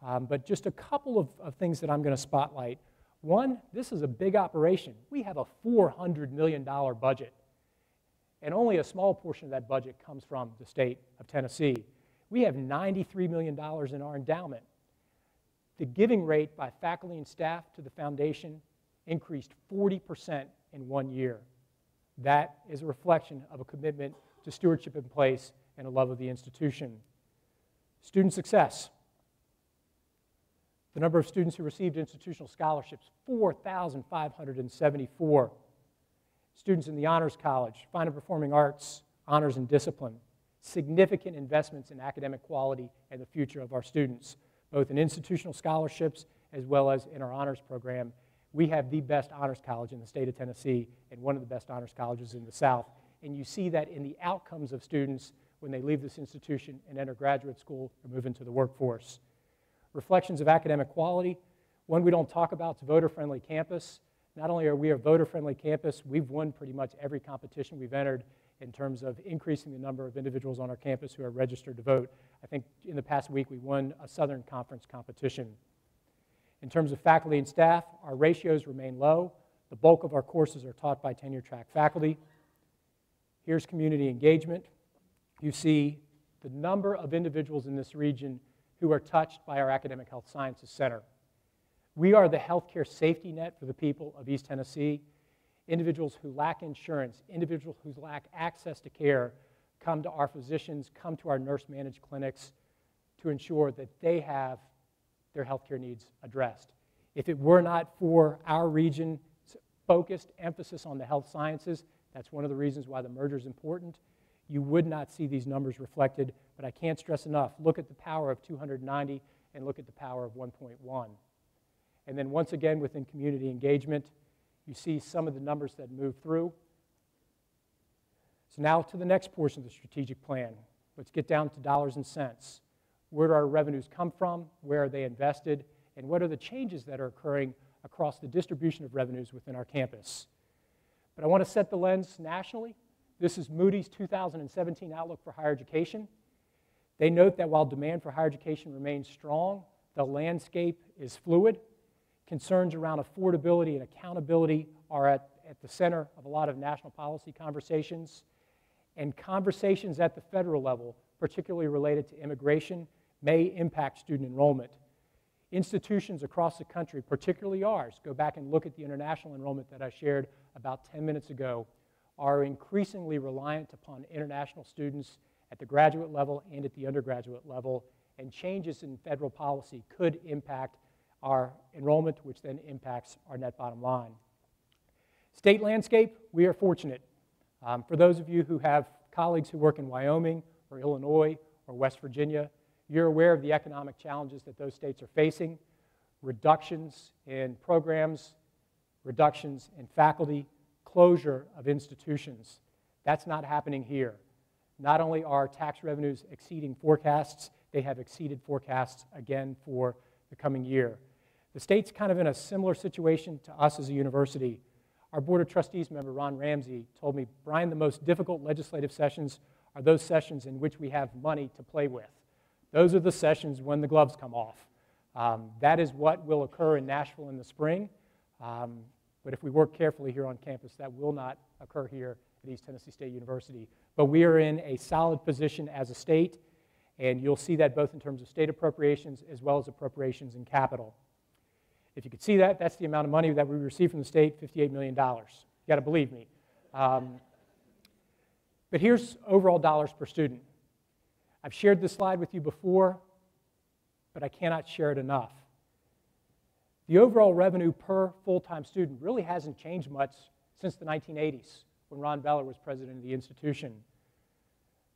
but just a couple of things that I'm going to spotlight. One, this is a big operation. We have a $400 million budget, and only a small portion of that budget comes from the state of Tennessee. We have $93 million in our endowment. The giving rate by faculty and staff to the foundation increased 40% in 1 year. That is a reflection of a commitment to stewardship in place and a love of the institution. Student success. The number of students who received institutional scholarships, 4,574. Students in the Honors College, Fine and Performing Arts, Honors and Discipline. Significant investments in academic quality and the future of our students, both in institutional scholarships as well as in our honors program. We have the best honors college in the state of Tennessee and one of the best honors colleges in the South. And you see that in the outcomes of students when they leave this institution and enter graduate school or move into the workforce. Reflections of academic quality. One we don't talk about is voter-friendly campus. Not only are we a voter-friendly campus, we've won pretty much every competition we've entered in terms of increasing the number of individuals on our campus who are registered to vote. I think in the past week we won a Southern Conference competition. In terms of faculty and staff, our ratios remain low. The bulk of our courses are taught by tenure-track faculty. Here's community engagement. You see the number of individuals in this region who are touched by our Academic Health Sciences Center. We are the healthcare safety net for the people of East Tennessee. Individuals who lack insurance, individuals who lack access to care, come to our physicians, come to our nurse-managed clinics to ensure that they have their healthcare needs addressed. If it were not for our region's focused emphasis on the health sciences, that's one of the reasons why the merger is important, you would not see these numbers reflected, but I can't stress enough, look at the power of 290 and look at the power of 1.1. And then once again within community engagement, you see some of the numbers that move through. So now to the next portion of the strategic plan. Let's get down to dollars and cents. Where do our revenues come from? Where are they invested? And what are the changes that are occurring across the distribution of revenues within our campus? But I want to set the lens nationally. This is Moody's 2017 Outlook for Higher Education. They note that while demand for higher education remains strong, the landscape is fluid. Concerns around affordability and accountability are at the center of a lot of national policy conversations. And conversations at the federal level, particularly related to immigration, may impact student enrollment. Institutions across the country, particularly ours, go back and look at the international enrollment that I shared about 10 minutes ago, are increasingly reliant upon international students at the graduate level and at the undergraduate level, and changes in federal policy could impact our enrollment, which then impacts our net bottom line. State landscape, we are fortunate. For those of you who have colleagues who work in Wyoming or Illinois or West Virginia, you're aware of the economic challenges that those states are facing, reductions in programs, reductions in faculty, closure of institutions. That's not happening here. Not only are tax revenues exceeding forecasts, they have exceeded forecasts again for the coming year. The state's kind of in a similar situation to us as a university. Our Board of Trustees member, Ron Ramsey, told me, Brian, the most difficult legislative sessions are those sessions in which we have money to play with. Those are the sessions when the gloves come off. That is what will occur in Nashville in the spring. But if we work carefully here on campus, that will not occur here at East Tennessee State University. But we are in a solid position as a state, and you'll see that both in terms of state appropriations as well as appropriations in capital. If you could see that, that's the amount of money that we received from the state, $58 million. You got to believe me. But here's overall dollars per student. I've shared this slide with you before, but I cannot share it enough. The overall revenue per full-time student really hasn't changed much since the 1980s, when Ron Beller was president of the institution.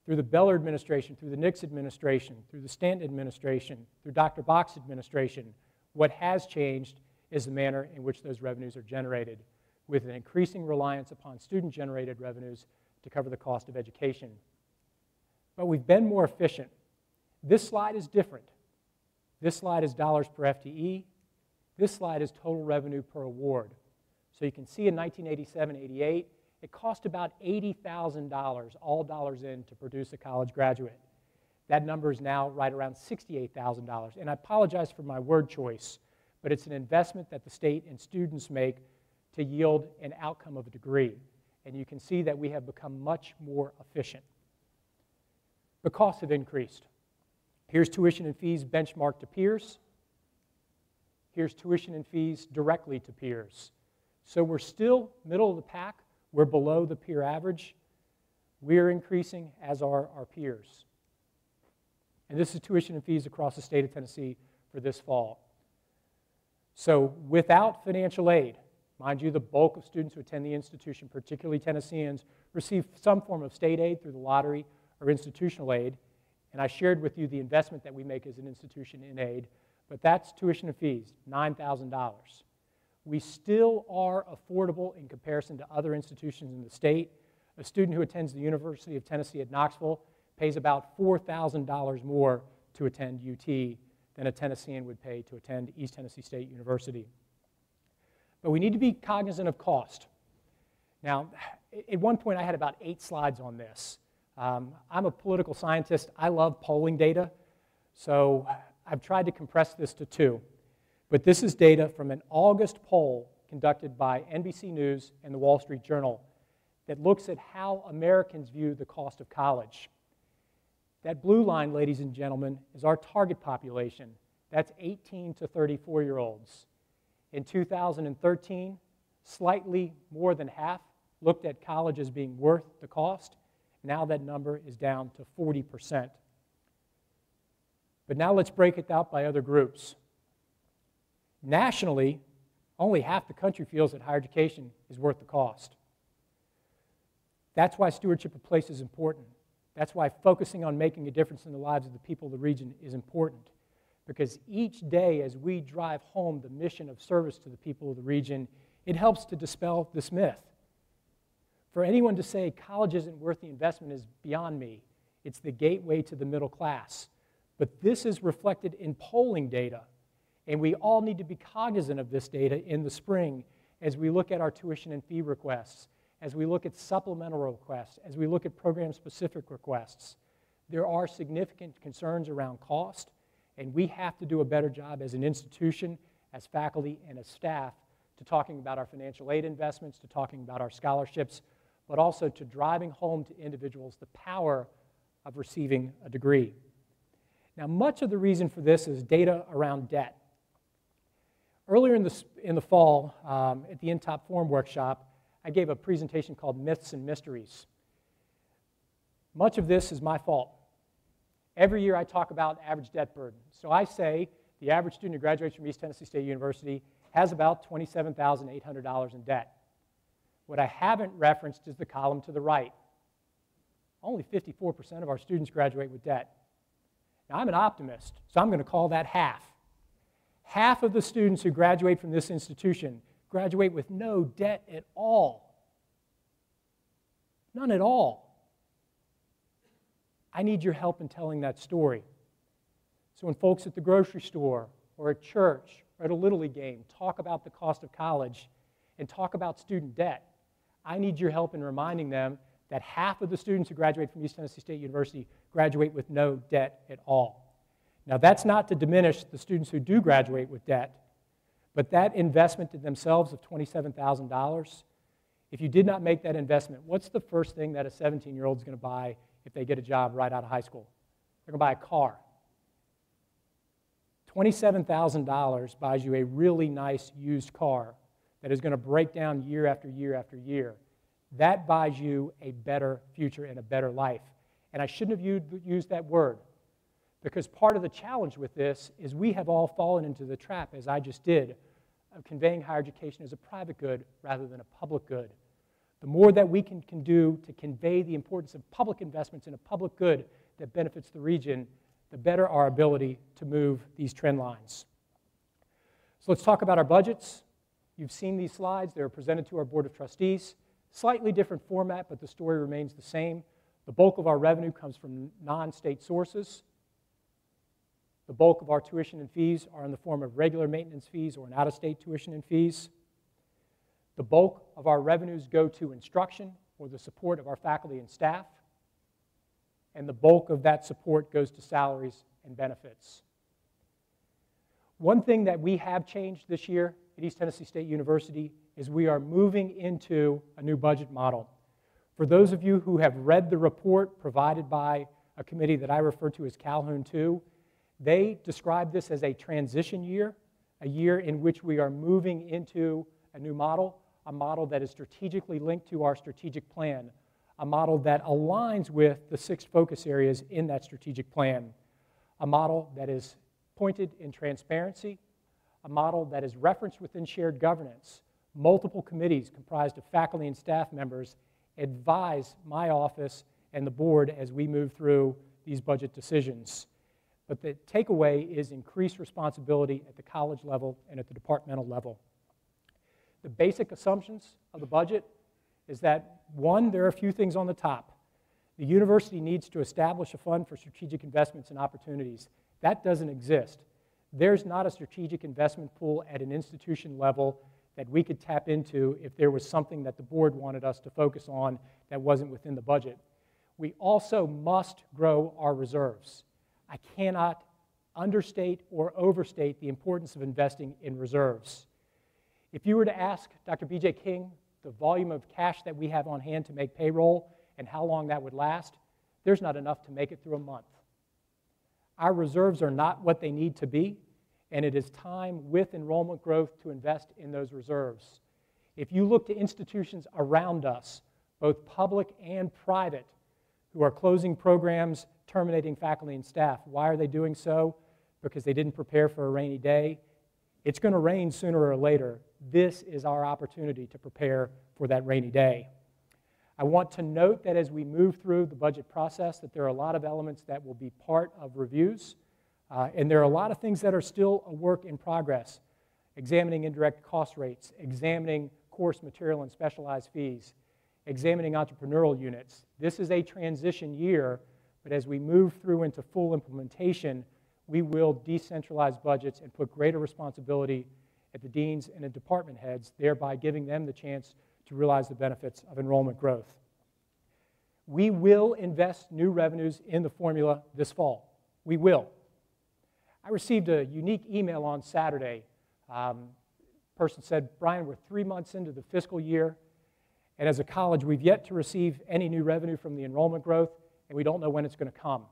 Through the Beller administration, through the Nix administration, through the Stanton administration, through Dr. Bach's administration, what has changed is the manner in which those revenues are generated, with an increasing reliance upon student-generated revenues to cover the cost of education. But we've been more efficient. This slide is different. This slide is dollars per FTE. This slide is total revenue per award. So you can see in 1987-88, it cost about $80,000, all dollars in, to produce a college graduate. That number is now right around $68,000. And I apologize for my word choice, but it's an investment that the state and students make to yield an outcome of a degree. And you can see that we have become much more efficient. The costs have increased. Here's tuition and fees benchmarked to peers. Here's tuition and fees directly to peers. So we're still middle of the pack. We're below the peer average. We're increasing, as are our peers. And this is tuition and fees across the state of Tennessee for this fall. So without financial aid, mind you, the bulk of students who attend the institution, particularly Tennesseans, receive some form of state aid through the lottery or institutional aid. And I shared with you the investment that we make as an institution in aid, but that's tuition and fees, $9,000. We still are affordable in comparison to other institutions in the state. A student who attends the University of Tennessee at Knoxville pays about $4,000 more to attend UT than a Tennessean would pay to attend East Tennessee State University. But we need to be cognizant of cost. Now, at one point I had about 8 slides on this. I'm a political scientist. I love polling data, so I've tried to compress this to 2. But this is data from an August poll conducted by NBC News and the Wall Street Journal that looks at how Americans view the cost of college. That blue line, ladies and gentlemen, is our target population. That's 18 to 34-year-olds. In 2013, slightly more than half looked at college as being worth the cost. Now that number is down to 40%. But now let's break it out by other groups. Nationally, only half the country feels that higher education is worth the cost. That's why stewardship of place is important. That's why focusing on making a difference in the lives of the people of the region is important. Because each day as we drive home the mission of service to the people of the region, it helps to dispel this myth. For anyone to say college isn't worth the investment is beyond me. It's the gateway to the middle class. But this is reflected in polling data. And we all need to be cognizant of this data in the spring as we look at our tuition and fee requests, as we look at supplemental requests, as we look at program-specific requests. There are significant concerns around cost, and we have to do a better job as an institution, as faculty, and as staff to talking about our financial aid investments, to talking about our scholarships, but also to driving home to individuals the power of receiving a degree. Now, much of the reason for this is data around debt. Earlier in the fall, at the InTop Forum workshop, I gave a presentation called Myths and Mysteries. Much of this is my fault. Every year I talk about average debt burden. So I say the average student who graduates from East Tennessee State University has about $27,800 in debt. What I haven't referenced is the column to the right. Only 54% of our students graduate with debt. Now, I'm an optimist, so I'm going to call that half. Half of the students who graduate from this institution graduate with no debt at all. None at all. I need your help in telling that story. So when folks at the grocery store or at church or at a Little League game talk about the cost of college and talk about student debt, I need your help in reminding them that half of the students who graduate from East Tennessee State University graduate with no debt at all. Now, that's not to diminish the students who do graduate with debt, but that investment in themselves of $27,000, if you did not make that investment, what's the first thing that a 17-year-old is going to buy if they get a job right out of high school? They're going to buy a car. $27,000 buys you a really nice used car that is going to break down year after year after year. That buys you a better future and a better life. And I shouldn't have used that word, because part of the challenge with this is we have all fallen into the trap, as I just did, of conveying higher education as a private good rather than a public good. The more that we can do to convey the importance of public investments in a public good that benefits the region, the better our ability to move these trend lines. So let's talk about our budgets. You've seen these slides. They were presented to our Board of Trustees. Slightly different format, but the story remains the same. The bulk of our revenue comes from non-state sources. The bulk of our tuition and fees are in the form of regular maintenance fees or an out-of-state tuition and fees. The bulk of our revenues go to instruction or the support of our faculty and staff. And the bulk of that support goes to salaries and benefits. One thing that we have changed this year at East Tennessee State University is we are moving into a new budget model. For those of you who have read the report provided by a committee that I refer to as Calhoun 2, they describe this as a transition year, a year in which we are moving into a new model, a model that is strategically linked to our strategic plan, a model that aligns with the 6 focus areas in that strategic plan, a model that is pointed in transparency, a model that is referenced within shared governance. Multiple committees comprised of faculty and staff members advise my office and the board as we move through these budget decisions. But the takeaway is increased responsibility at the college level and at the departmental level. The basic assumptions of the budget is that, one, there are a few things on the top. The university needs to establish a fund for strategic investments and opportunities. That doesn't exist. There's not a strategic investment pool at an institution level that we could tap into if there was something that the board wanted us to focus on that wasn't within the budget. We also must grow our reserves. I cannot understate or overstate the importance of investing in reserves. If you were to ask Dr. B.J. King the volume of cash that we have on hand to make payroll and how long that would last, there's not enough to make it through a month. Our reserves are not what they need to be, and it is time with enrollment growth to invest in those reserves. If you look to institutions around us, both public and private, who are closing programs, terminating faculty and staff, why are they doing so? Because they didn't prepare for a rainy day. It's going to rain sooner or later. This is our opportunity to prepare for that rainy day. I want to note that as we move through the budget process, that there are a lot of elements that will be part of reviews, and there are a lot of things that are still a work in progress. Examining indirect cost rates, examining course material and specialized fees, examining entrepreneurial units. This is a transition year, but as we move through into full implementation, we will decentralize budgets and put greater responsibility at the deans and the department heads, thereby giving them the chance to realize the benefits of enrollment growth. We will invest new revenues in the formula this fall. We will. I received a unique email on Saturday. Person said, Brian, we're 3 months into the fiscal year, and as a college, we've yet to receive any new revenue from the enrollment growth, and we don't know when it's going to come.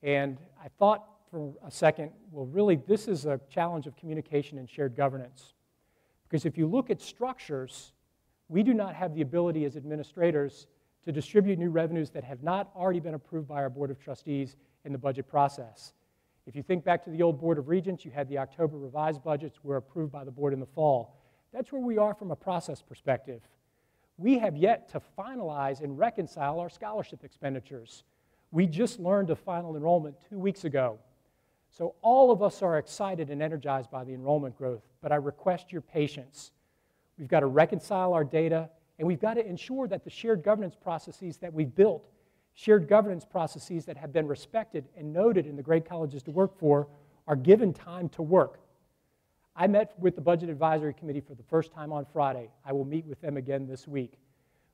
And I thought for a second, well, really, this is a challenge of communication and shared governance. Because if you look at structures, we do not have the ability as administrators to distribute new revenues that have not already been approved by our Board of Trustees in the budget process. If you think back to the old Board of Regents, you had the October revised budgets were approved by the board in the fall. That's where we are from a process perspective. We have yet to finalize and reconcile our scholarship expenditures. We just learned of final enrollment 2 weeks ago. So all of us are excited and energized by the enrollment growth, but I request your patience. We've got to reconcile our data, and we've got to ensure that the shared governance processes that we've built, shared governance processes that have been respected and noted in the great colleges to work for, are given time to work. I met with the Budget Advisory Committee for the first time on Friday. I will meet with them again this week.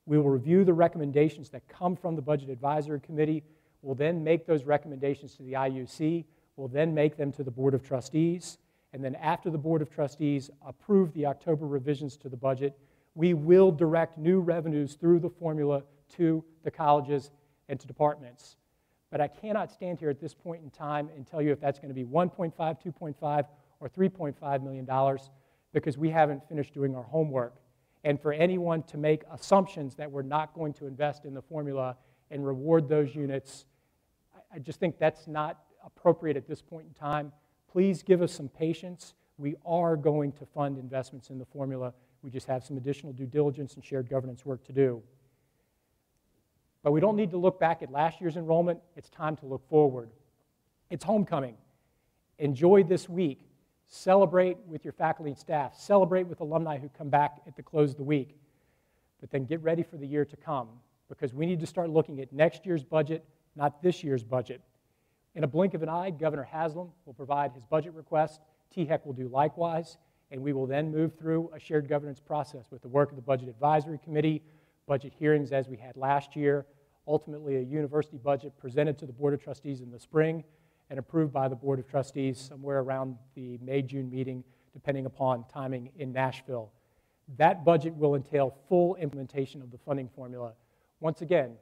We will review the recommendations that come from the Budget Advisory Committee. We'll then make those recommendations to the IUC. We'll then make them to the Board of Trustees. And then after the Board of Trustees approve the October revisions to the budget, we will direct new revenues through the formula to the colleges and to departments. But I cannot stand here at this point in time and tell you if that's going to be 1.5, 2.5, or $3.5 million, because we haven't finished doing our homework. And for anyone to make assumptions that we're not going to invest in the formula and reward those units, I just think that's not appropriate at this point in time. Please give us some patience. We are going to fund investments in the formula. We just have some additional due diligence and shared governance work to do. But we don't need to look back at last year's enrollment. It's time to look forward. It's homecoming. Enjoy this week. Celebrate with your faculty and staff. Celebrate with alumni who come back at the close of the week. But then get ready for the year to come, because we need to start looking at next year's budget, not this year's budget. In a blink of an eye, Governor Haslam will provide his budget request. THEC will do likewise, and we will then move through a shared governance process with the work of the Budget Advisory Committee, budget hearings as we had last year, ultimately a university budget presented to the Board of Trustees in the spring and approved by the Board of Trustees somewhere around the May-June meeting, depending upon timing in Nashville. That budget will entail full implementation of the funding formula. Once again,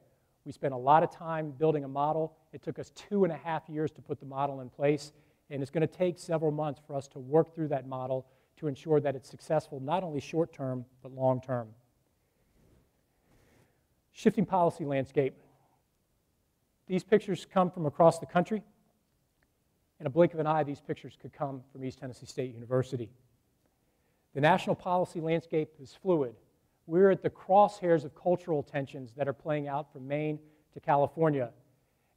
we spent a lot of time building a model. It took us 2.5 years to put the model in place, and it's going to take several months for us to work through that model to ensure that it's successful, not only short-term, but long-term. Shifting policy landscape. These pictures come from across the country. In a blink of an eye, these pictures could come from East Tennessee State University. The national policy landscape is fluid. We're at the crosshairs of cultural tensions that are playing out from Maine to California.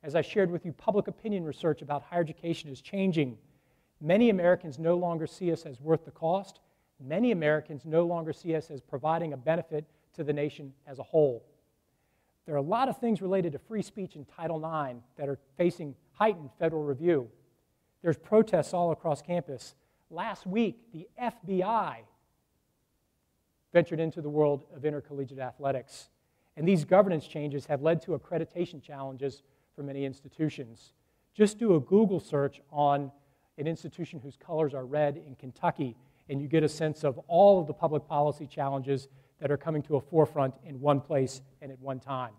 As I shared with you, public opinion research about higher education is changing. Many Americans no longer see us as worth the cost. Many Americans no longer see us as providing a benefit to the nation as a whole. There are a lot of things related to free speech in Title IX that are facing heightened federal review. There's protests all across campus. Last week, the FBI ventured into the world of intercollegiate athletics. And these governance changes have led to accreditation challenges for many institutions. Just do a Google search on an institution whose colors are red in Kentucky, and you get a sense of all of the public policy challenges that are coming to a forefront in one place and at one time.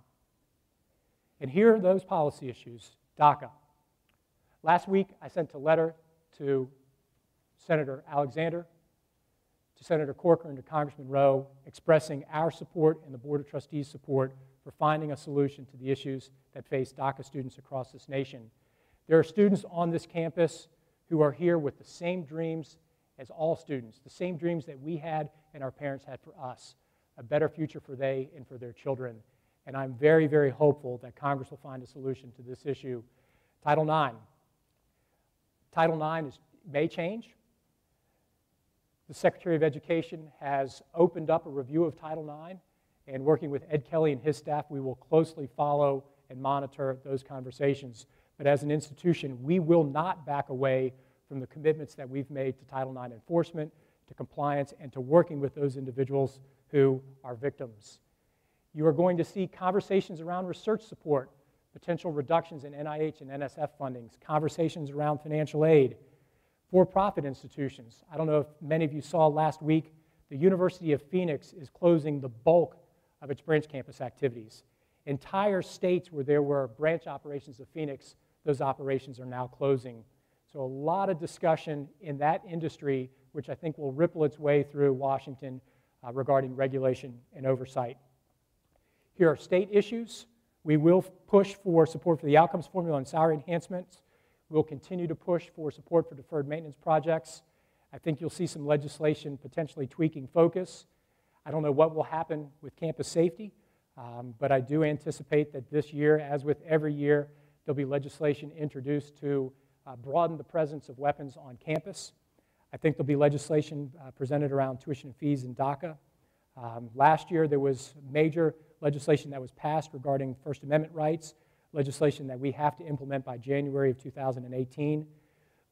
And here are those policy issues. DACA. Last week, I sent a letter to Senator Alexander, to Senator Corker, and to Congressman Rowe, expressing our support and the Board of Trustees' support for finding a solution to the issues that face DACA students across this nation. There are students on this campus who are here with the same dreams as all students, the same dreams that we had and our parents had for us, a better future for they and for their children. And I'm very, very hopeful that Congress will find a solution to this issue. Title IX. Title IX may change. The Secretary of Education has opened up a review of Title IX, and working with Ed Kelly and his staff, we will closely follow and monitor those conversations. But as an institution, we will not back away from the commitments that we've made to Title IX enforcement, to compliance, and to working with those individuals who are victims. You are going to see conversations around research support, potential reductions in NIH and NSF fundings, conversations around financial aid, for-profit institutions. I don't know if many of you saw last week, the University of Phoenix is closing the bulk of its branch campus activities. Entire states where there were branch operations of Phoenix, those operations are now closing. So a lot of discussion in that industry, which I think will ripple its way through Washington regarding regulation and oversight. Here are state issues. We will push for support for the outcomes formula and salary enhancements. We'll continue to push for support for deferred maintenance projects. I think you'll see some legislation potentially tweaking focus. I don't know what will happen with campus safety, but I do anticipate that this year, as with every year, there'll be legislation introduced to broaden the presence of weapons on campus. I think there'll be legislation presented around tuition and fees in DACA. Last year, there was major legislation that was passed regarding First Amendment rights, legislation that we have to implement by January of 2018.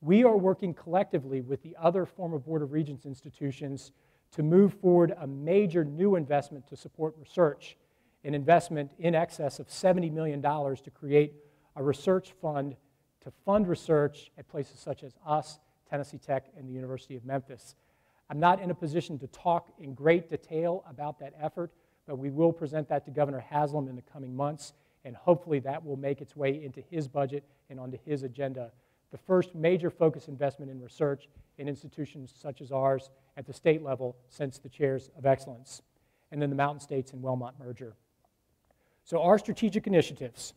We are working collectively with the other former Board of Regents institutions to move forward a major new investment to support research, an investment in excess of $70 million to create a research fund to fund research at places such as us, Tennessee Tech, and the University of Memphis. I'm not in a position to talk in great detail about that effort, but we will present that to Governor Haslam in the coming months, and hopefully that will make its way into his budget and onto his agenda. The first major focus investment in research in institutions such as ours at the state level since the Chairs of Excellence, and then the Mountain States and Wellmont merger. So our strategic initiatives.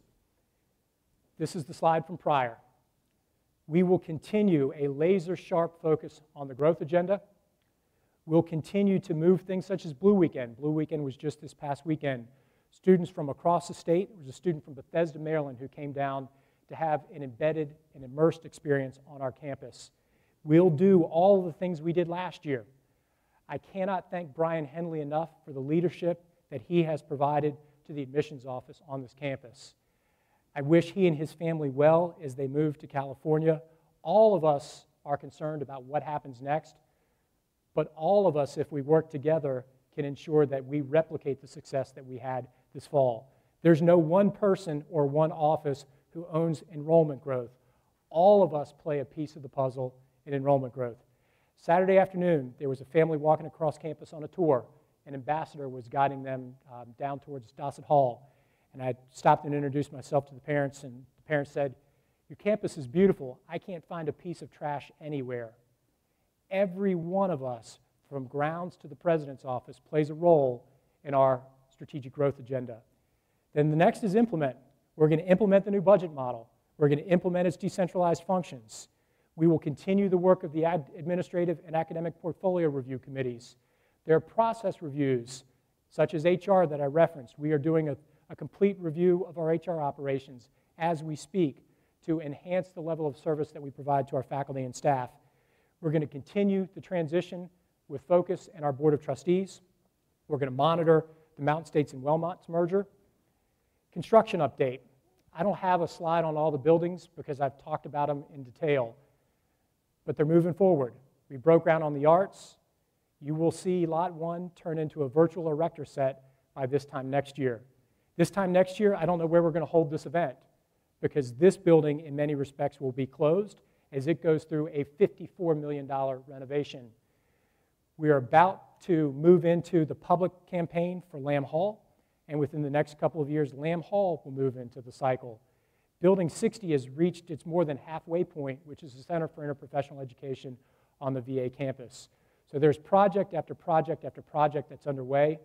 This is the slide from prior. We will continue a laser-sharp focus on the growth agenda. We'll continue to move things such as Blue Weekend. Blue Weekend was just this past weekend. Students from across the state, there was a student from Bethesda, Maryland, who came down to have an embedded and immersed experience on our campus. We'll do all of the things we did last year. I cannot thank Brian Henley enough for the leadership that he has provided to the admissions office on this campus. I wish he and his family well as they move to California. All of us are concerned about what happens next, but all of us, if we work together, can ensure that we replicate the success that we had this fall. There's no one person or one office who owns enrollment growth. All of us play a piece of the puzzle in enrollment growth. Saturday afternoon, there was a family walking across campus on a tour. An ambassador was guiding them down towards Dossett Hall. And I stopped and introduced myself to the parents, and the parents said, "Your campus is beautiful. I can't find a piece of trash anywhere." Every one of us, from grounds to the president's office, plays a role in our strategic growth agenda. Then the next is implement. We're going to implement the new budget model. We're going to implement its decentralized functions. We will continue the work of the administrative and academic portfolio review committees. There are process reviews, such as HR that I referenced. We are doing a complete review of our HR operations as we speak to enhance the level of service that we provide to our faculty and staff. We're going to continue the transition with focus in our Board of Trustees. We're going to monitor the Mountain States and Wellmont's merger. Construction update. I don't have a slide on all the buildings because I've talked about them in detail, but they're moving forward. We broke ground on the arts. You will see Lot 1 turn into a virtual erector set by this time next year. This time next year, I don't know where we're going to hold this event because this building, in many respects, will be closed as it goes through a $54 million renovation. We are about to move into the public campaign for Lamb Hall, and within the next couple of years, Lamb Hall will move into the cycle. Building 60 has reached its more than halfway point, which is the Center for Interprofessional Education on the VA campus. So there's project after project after project that's underway,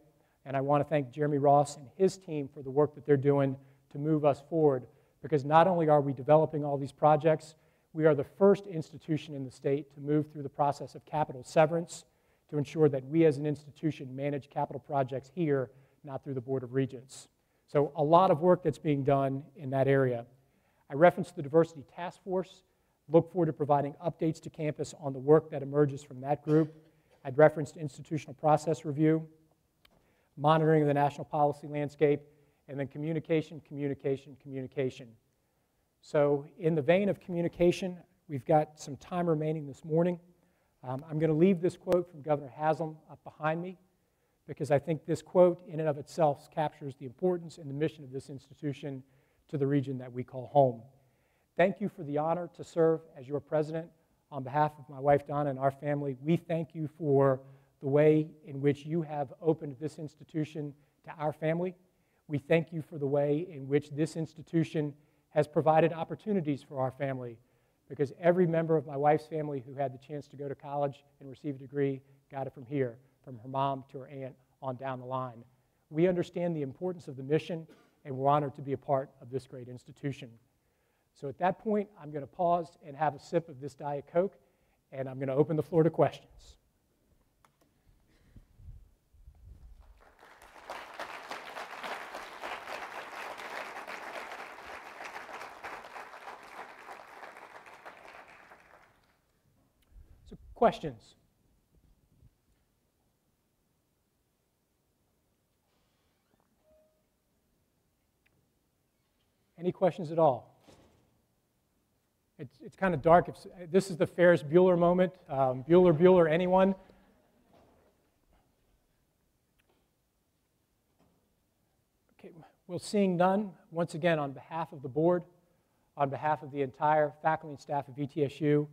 and I want to thank Jeremy Ross and his team for the work that they're doing to move us forward, because not only are we developing all these projects, we are the first institution in the state to move through the process of capital severance to ensure that we as an institution manage capital projects here, not through the Board of Regents. So a lot of work that's being done in that area. I referenced the Diversity Task Force. Look forward to providing updates to campus on the work that emerges from that group. I'd referenced institutional process review, monitoring of the national policy landscape, and then communication, communication, communication. So in the vein of communication, we've got some time remaining this morning. I'm going to leave this quote from Governor Haslam up behind me because I think this quote in and of itself captures the importance and the mission of this institution to the region that we call home. Thank you for the honor to serve as your president. On behalf of my wife, Donna, and our family, we thank you for the way in which you have opened this institution to our family. We thank you for the way in which this institution has provided opportunities for our family, because every member of my wife's family who had the chance to go to college and receive a degree got it from here, from her mom to her aunt on down the line. We understand the importance of the mission, and we're honored to be a part of this great institution. So at that point, I'm going to pause and have a sip of this Diet Coke, and I'm going to open the floor to questions. So, questions? Any questions at all? It's kind of dark. This is the Ferris Bueller moment. Bueller, anyone? Okay, well, seeing none, once again, on behalf of the board, on behalf of the entire faculty and staff of ETSU,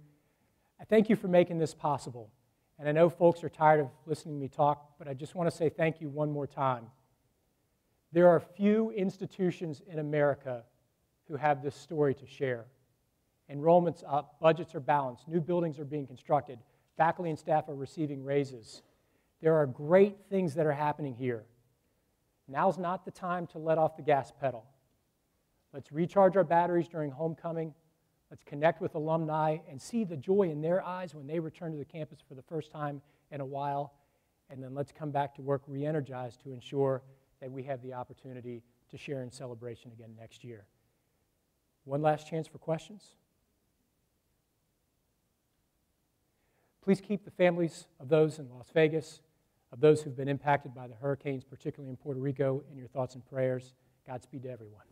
I thank you for making this possible. And I know folks are tired of listening to me talk, but I just want to say thank you one more time. There are few institutions in America who have this story to share. Enrollment's up, budgets are balanced, new buildings are being constructed, faculty and staff are receiving raises. There are great things that are happening here. Now's not the time to let off the gas pedal. Let's recharge our batteries during homecoming. Let's connect with alumni and see the joy in their eyes when they return to the campus for the first time in a while. And then let's come back to work re-energized to ensure that we have the opportunity to share in celebration again next year. One last chance for questions. Please keep the families of those in Las Vegas, of those who've been impacted by the hurricanes, particularly in Puerto Rico, in your thoughts and prayers. Godspeed to everyone.